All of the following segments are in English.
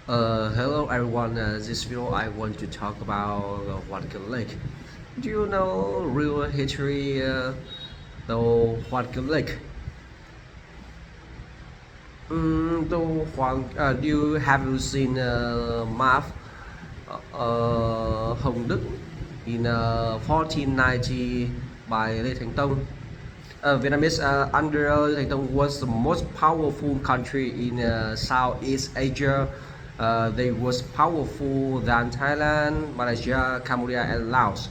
Hello everyone. This video I want to talk about Hoàn Kiếm Lake. Do you know real history the Hoàn Kiếm Lake? Do you have you seen map Hồng Đức in 1490 by Lê Thánh Tông? Vietnamese under Lê Thánh Tông was the most powerful country in Southeast Asia. They was powerful than Thailand, Malaysia, Cambodia, and Laos.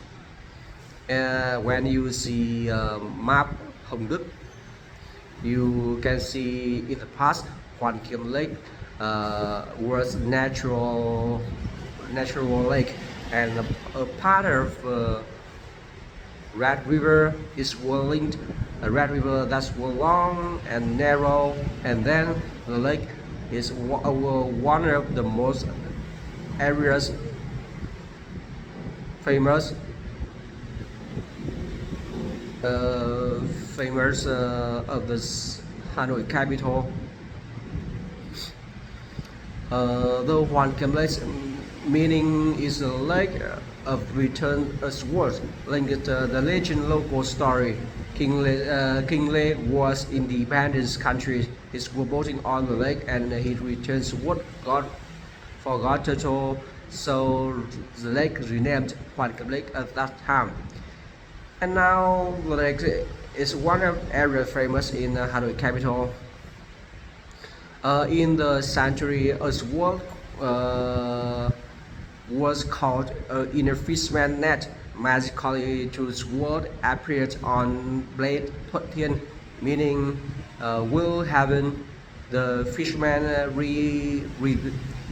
When you see map Hồng Đức, you can see in the past Hoàn Kiếm Lake was natural lake, and a part of Red River is linked. A Red River that's long and narrow, and then the lake is one of the most areas famous of the Hanoi capital. The Hoàn Kiếm Lake meaning is a lake of return earthwards, linked the legend local story. King Lê was independent country. He's boating on the lake and he returns what God forgot turtle, so the lake renamed Hoàn Kiếm Lake at that time. And now the lake is one of area famous in Hanoi capital. In the century, Earthworld was called in a fisherman net. Magically, to sword appeared on blade Thuận meaning will heaven. The fisherman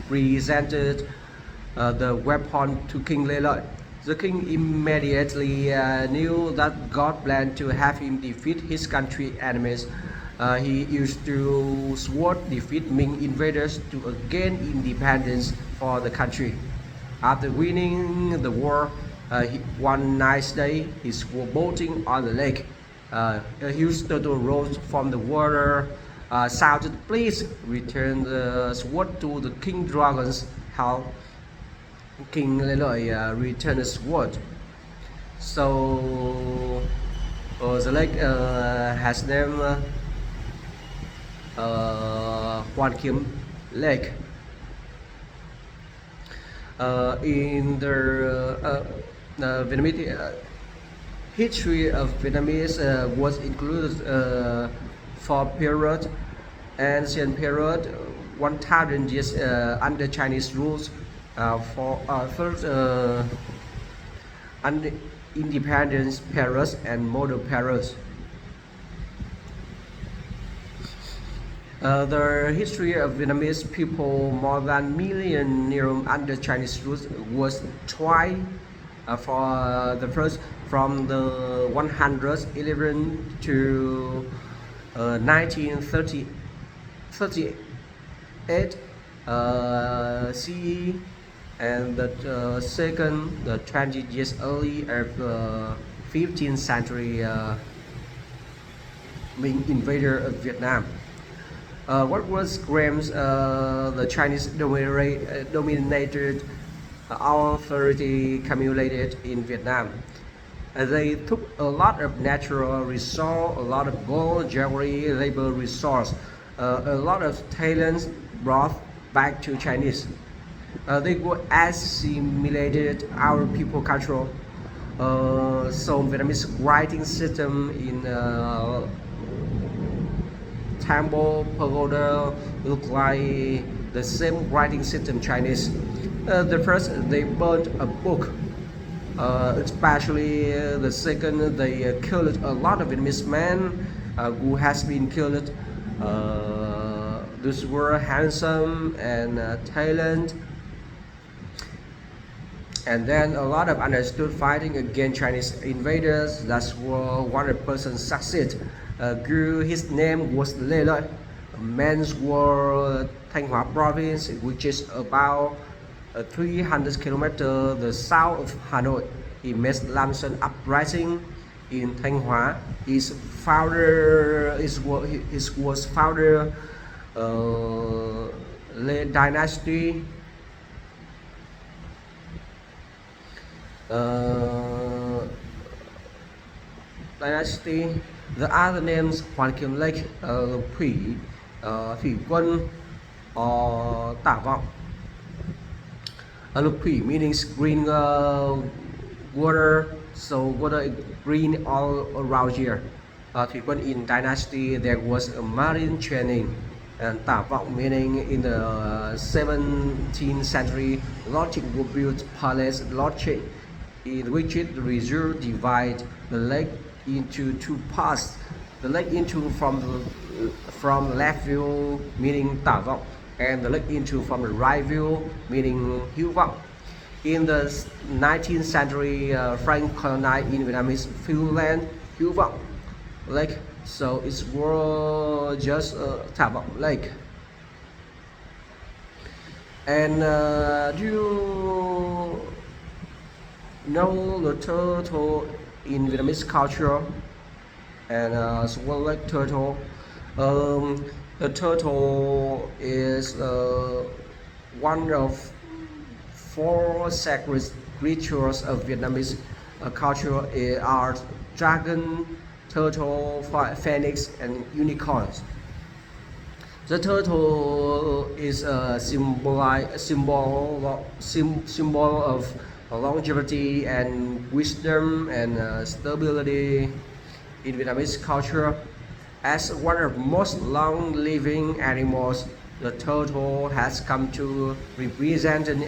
presented the weapon to King Lê Lợi. The king immediately knew that God planned to have him defeat his country enemies. He used to sword defeat Ming invaders to gain independence for the country. After winning the war, one nice day he was boating on the lake. A huge turtle rose from the water, shouted, "Please return the sword to the king dragons." How King Lê Lợi returned the sword. So the lake has name Hoàn Kiếm Lake. In the Vietnamese history of Vietnamese was included for period, ancient period, 1,000 years under Chinese rules, for first under independence periods and model periods. The history of Vietnamese people more than million years under Chinese rule was tried for the first from the 111 to 1938 CE, and the second the 20 years early of the 15th century Ming invader of Vietnam. What was Graham's the Chinese dominated authority accumulated in Vietnam. They took a lot of natural resource, a lot of gold, jewelry, labor resource, a lot of talents brought back to Chinese. They were assimilated our people culture. So Vietnamese writing system in temple, pagoda look like the same writing system Chinese. The first they burned a book, especially the second they killed a lot of Vietnamese men who has been killed. Those were handsome and talent, and then a lot of understood fighting against Chinese invaders. That's where one person succeed. Grew his name was Lê Lợi. Men's war Thanh Hóa province, which is about 300 kilometers the south of Hanoi. He made Lam Sơn uprising in Thanh Hóa. His founder was founder Dynasty. Uh, Dynasty. The other names Hoàn Kiếm Lake, Thủy, Thủy Quân, or Tả Vọng. Lục Thủy meaning green water, so water is green all around here. Thủy Quân in Dynasty there was a marine training. And Tả Vọng meaning in the 17th century, Logic built palace Logic, in which it reserve divide the lake into two parts. The lake into from left view meaning Tả Vọng, and the lake into from the right view meaning Hữu Vọng. In the 19th century, French colonized in Vietnamese few land Hữu Vọng Lake, so it was just Tả Vọng Lake. And do you know the turtle in Vietnamese culture? And Swan Lake turtle. The turtle is one of four sacred creatures of Vietnamese culture are dragon, turtle, phoenix, and unicorns. The turtle is a symbol of longevity and wisdom and stability in Vietnamese culture. As one of the most long-living animals, the turtle has come to represent an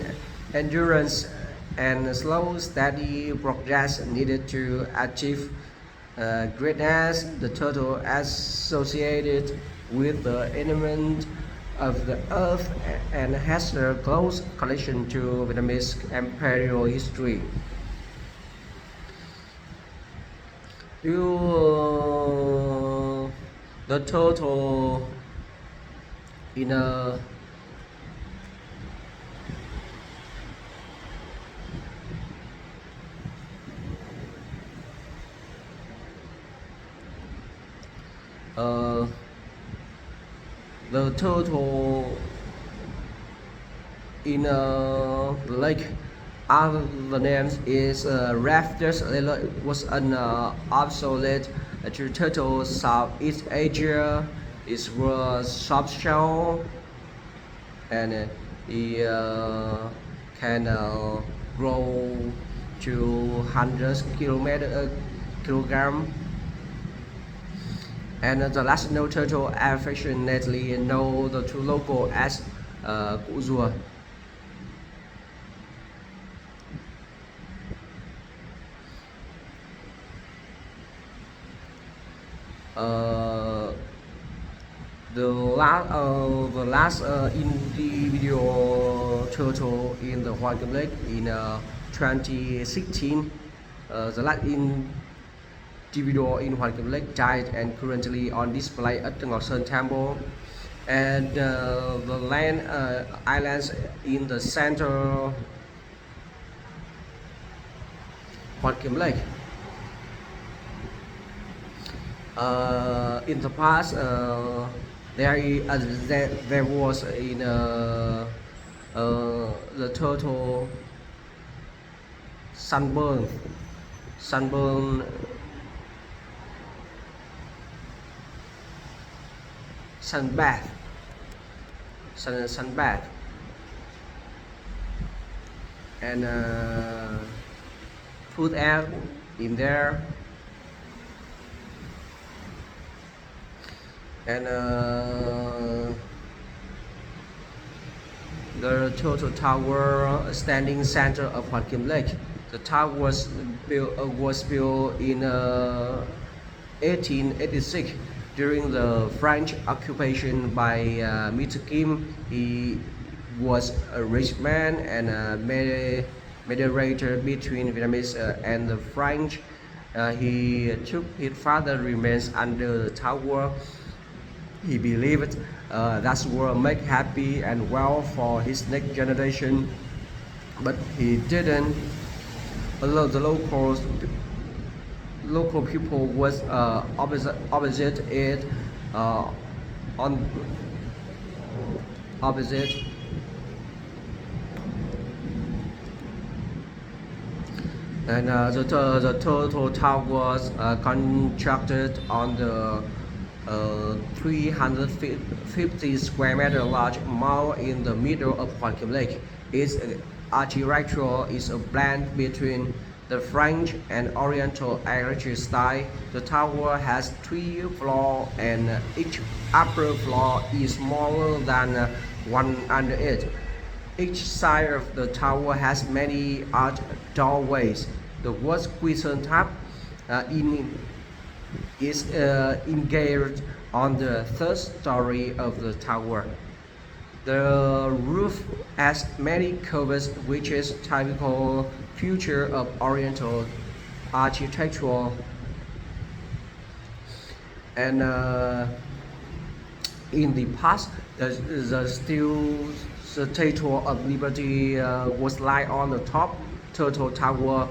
endurance and slow, steady progress needed to achieve greatness. The turtle associated with the element of the earth and has a close connection to Vietnamese imperial history. The turtle in a the turtle in a lake. Other names is Raptors was an obsolete turtle Southeast Asia. It was soft shell and it can grow to hundreds kilogram. And the last known turtle affectionately know the two local as Cụ Rùa. The last individual turtle in the Hoàn Kiếm Lake in 2016. The last individual in Hoàn Kiếm Lake died and currently on display at the Ngọc Sơn Temple. And the land islands in the center Hoàn Kiếm Lake. In the past, there was in the turtle sunburn sunbath and food air in there. And the turtle tower standing center of Hoàn Kiếm Lake. The tower was built in 1886 during the French occupation by Mr. Kim. He was a rich man and a mediator between Vietnamese and the French. He took his father's remains under the tower. He believed that will make happy and well for his next generation, but he didn't. Although the local people was opposite it on opposite. And the total tower was constructed on the 350 square meter large mall in the middle of Hoàng Kiếm Lake. Its architecture is a blend between the French and Oriental architecture style. The tower has 3 floors and each upper floor is smaller than one under it. Each side of the tower has many arched doorways. The word Quezon Tháp is engraved on the third story of the tower. The roof has many curves, which is typical feature of Oriental architecture. And in the past, the Statue of Liberty was lying on the top Turtle Tower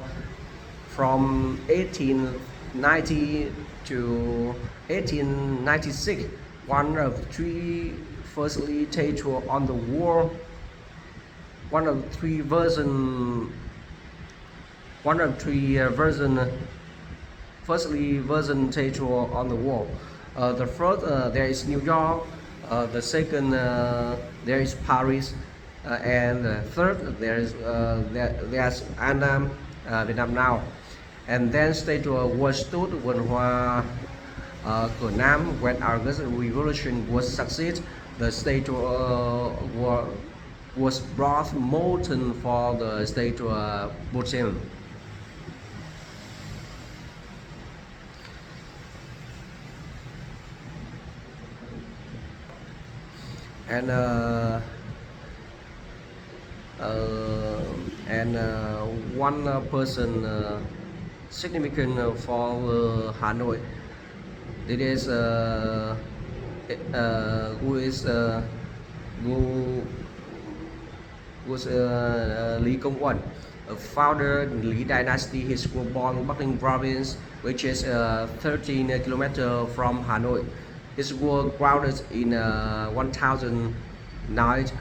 from 1890 to 1896. One of 3 firstly statue on the wall. One of 3 version. Firstly version statue on the wall. The first there is New York. The second there is Paris, and the third there's Annam, Vietnam now. And then statue was stood vườn hoa Cửa Nam. When August Revolution was succeed, the statue was brought molten for the statue Putin. And one person significant for Hanoi. It is who was Lý Công Uẩn, a founder in Lý Dynasty. He was born in Bắc Ninh province, which is 13 kilometers from Hanoi. His was grounded in 1009.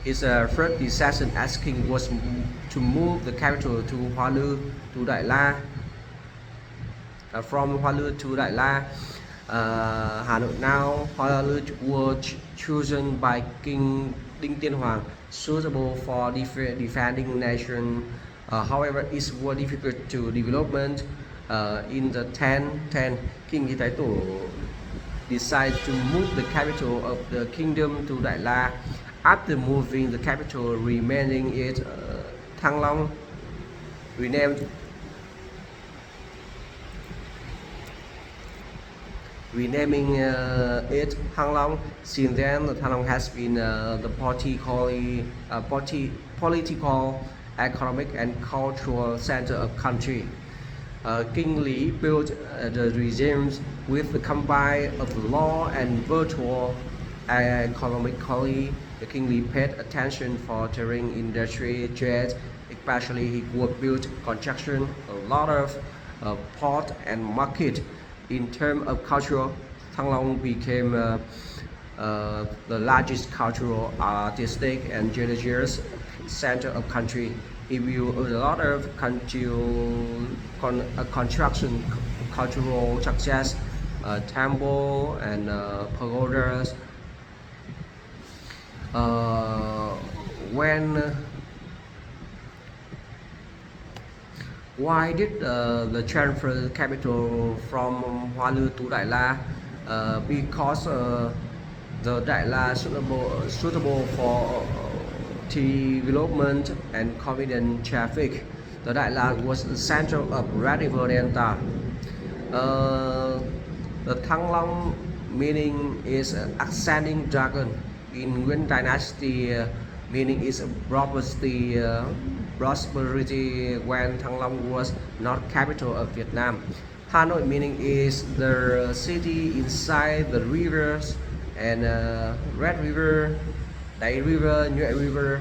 His first decision as king was to move the capital to Hoa Lư, to Đại La. From Hoa Lư to Đại La, Hanoi now. Hoa Lư was chosen by King Đinh Tiên Hoàng, suitable for defending nation. However, it was difficult to development. In the 1010, King Hy Thái Tổ decided to move the capital of the kingdom to Đại La. After moving the capital, remaining it Thăng Long, renaming it Thăng Long. Since then, Thăng Long has been the political, economic, and cultural center of country. King Lý built the regimes with the combine of law and virtual economically. The King Lý paid attention for touring industry, trade, especially he would build construction, a lot of port and market. In terms of culture, Thăng Long became the largest cultural, artistic, and religious center of country. He built a lot of construction, cultural success, temple and pagodas. Why did the transfer capital from Hoa Lư to Đại La? Because the Đại La suitable for development and convenient traffic. The Đại La was the center of Red River Delta. The Thăng Long meaning is ascending dragon. In Nguyen Dynasty, meaning is prosperity when Thăng Long was not capital of Vietnam. Hanoi meaning is the city inside the rivers, and Red River, Đại River, Nhuệ River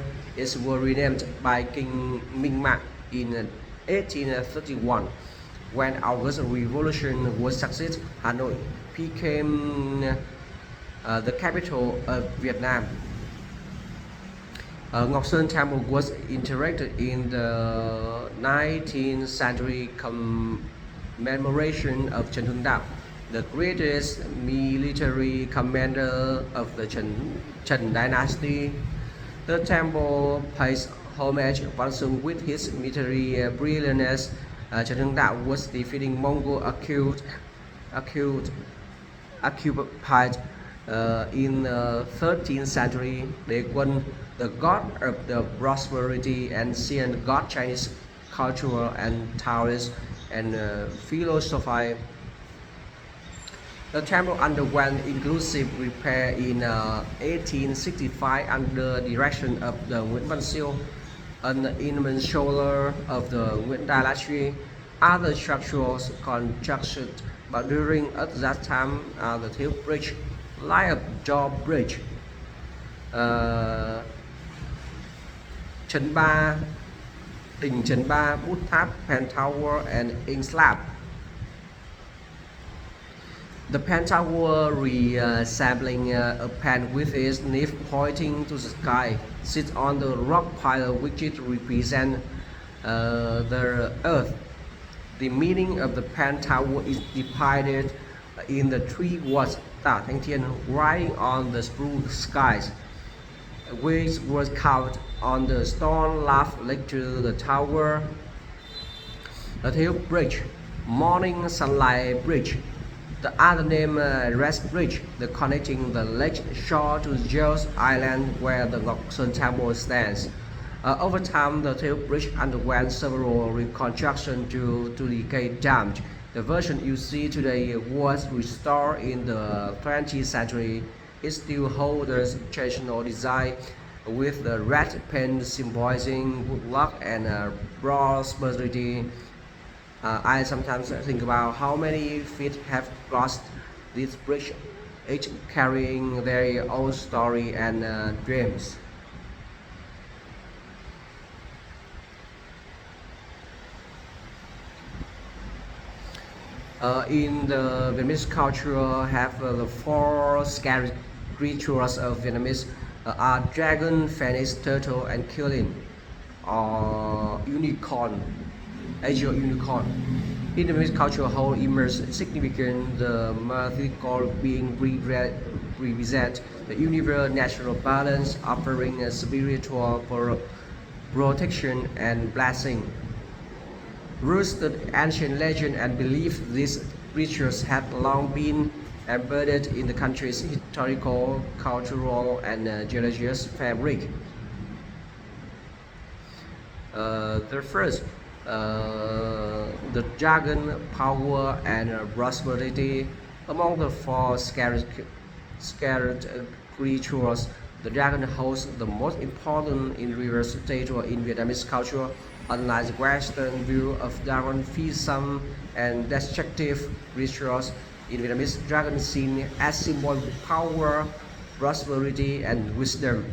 were renamed by King Minh Mạng in 1831. When August Revolution was succeeded, Hanoi became the capital of Vietnam. Ngọc Sơn Temple was erected in the 19th century commemoration of Trần Hưng Đạo, the greatest military commander of the Trần dynasty. The temple pays homage with his military brilliance. Trần Hưng Đạo was defeating Mongol occupied in the 13th century. Đế Quân, the god of the prosperity and Xian, god Chinese culture and Taoist and philosophy. The temple underwent inclusive repair in 1865 under direction of the Nguyễn Văn Siêu, an eminent scholar of the Nguyễn Dynasty. Other structures constructed but during at that time are the Thiếu Bridge, Light of Jaw Bridge, Trấn Ba, Đình Trấn Ba, Bút Tháp, Pen Tower, and Ing Slab. The pen tower, resembling a pen with its nib pointing to the sky, sits on the rock pile which it represents the earth. The meaning of the pen tower is depicted in the three words Tả Thanh Thiên riding on the blue skies, which was carved on the stone lath next to the tower. The Thiếu Bridge, Morning Sunlight Bridge. The other name Rest Bridge, the connecting the lake shore to Jews Island where the Ngọc Sơn Temple stands. Over time, the Thiếu Bridge underwent several reconstructions to decay damage. The version you see today was restored in the 20th century. It still holds the traditional design with the red paint symbolizing good luck and prosperity. I sometimes think about how many feet have crossed this bridge, each carrying their own story and dreams. In the Vietnamese culture, have the four scary creatures of Vietnamese are dragon, phoenix, turtle, and killing, or unicorn. Asian unicorn. In the Vietnamese culture, whole immense significance, the mythical being represent the universal natural balance, offering a spiritual protection and blessing. Roots the ancient legend and belief these creatures had long been embedded in the country's historical, cultural, and religious fabric. The first, the dragon, power and prosperity. Among the four scared creatures, the dragon holds the most important in reverse status in Vietnamese culture. Unlike the Western view of dragon fearsome and destructive creatures, in Vietnamese, dragon is seen as symbol of power, prosperity, and wisdom.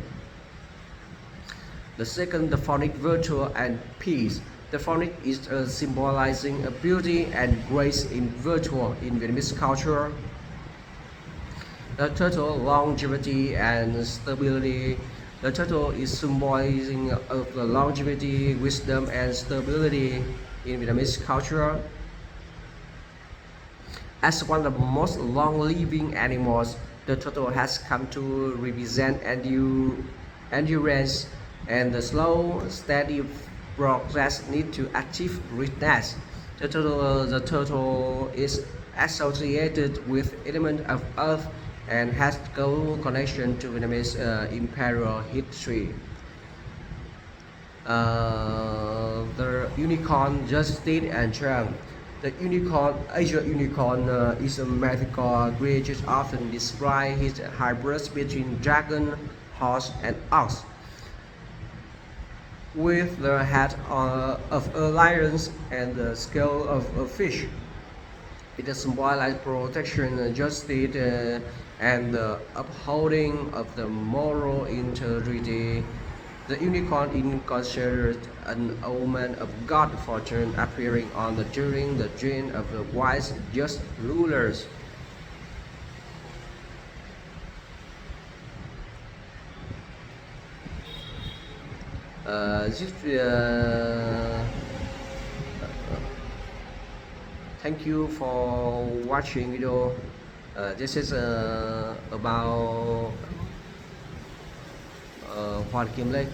The second, the phonic virtue and peace. The phonic is symbolizing a beauty and grace in virtue in Vietnamese culture. The turtle, longevity and stability. The turtle is symbolizing of the longevity, wisdom, and stability in Vietnamese culture. As one of the most long-living animals, the turtle has come to represent endurance and the slow, steady progress need to achieve greatness. The turtle is associated with element of earth and has close connection to Vietnamese imperial history. The unicorn, justice and triumph. The unicorn, Asian unicorn, is a mythical creature often described his hybrid between dragon, horse, and ox. With the head of a lion and the scale of a fish. It symbolizes protection, justice, and the upholding of the moral integrity. The unicorn is considered an omen of God fortune appearing during the reign of the wise just rulers. Thank you for watching video. This is about Hoàn Kiếm Lake.